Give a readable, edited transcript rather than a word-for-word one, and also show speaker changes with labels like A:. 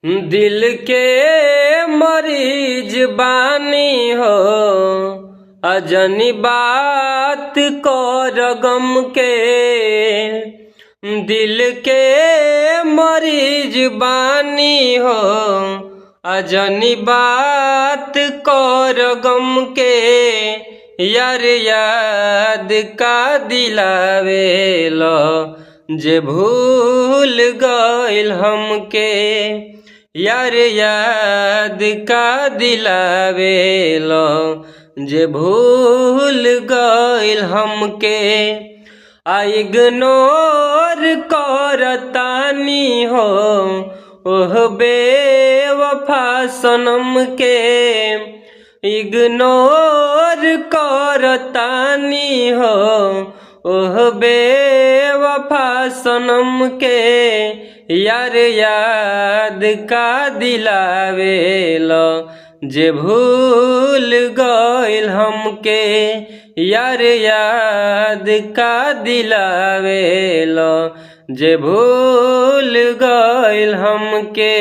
A: दिल के मरीज बानी हो, अजनी बात कर गम के। दिल के मरीज बानी हो, अजनी बात कर गम के। यार याद का दिलावेलो जे भूल गइल हमके। यार याद का दिलावेलो जे भूल गइल हमके। इग्नोर करतानी हो ओह बेवफा सनम के। इग्नोर करतानी हो ओह बेवफा सनम के। यार याद का दिलावेलो जे भूल गइल हमके। यार याद का दिलावेलो जे भूल गइल हमके।